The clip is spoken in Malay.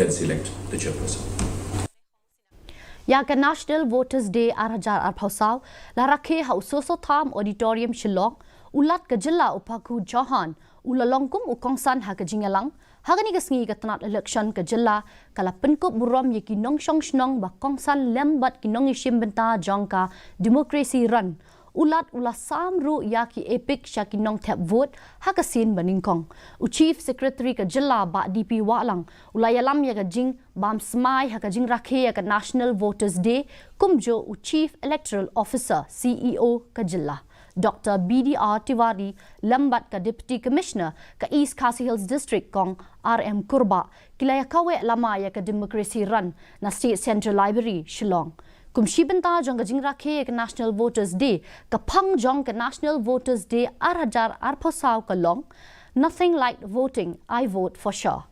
then select the chairperson. Ya ke National Voters Day Arhajar Arphausau la Rakhe Hausoso Tham Auditorium Shillong ulat ke jilla upaku Johan ulalongkum ukongsan ha ke jingalang hagani ke sngi ke tanat election ke jilla kala penkup burom ye ki nong shong shnong ba kongsan lembat ki nong ishim benta jongka democracy run ulat ula samru ya ki epic shakinong tap vote hakasin baningkong u chief secretary ka jilla ba DP walang ulayalam ya ka jing bam smai ha ka jing Rakhe ya ka National Voters Day kumjo u chief electoral officer CEO ka jilla Dr. BDR Tiwari lambat ka deputy commissioner ka East KHASI Hills district kong RM Kurba kilaya kawe lama ya ka democracy run na state central library Shillong kumshi benta jong ka jing Rakhe ka National Voters Day ka phang jong ka National Voters Day Arhajar Arphausau ka long nothing like voting I vote for sure.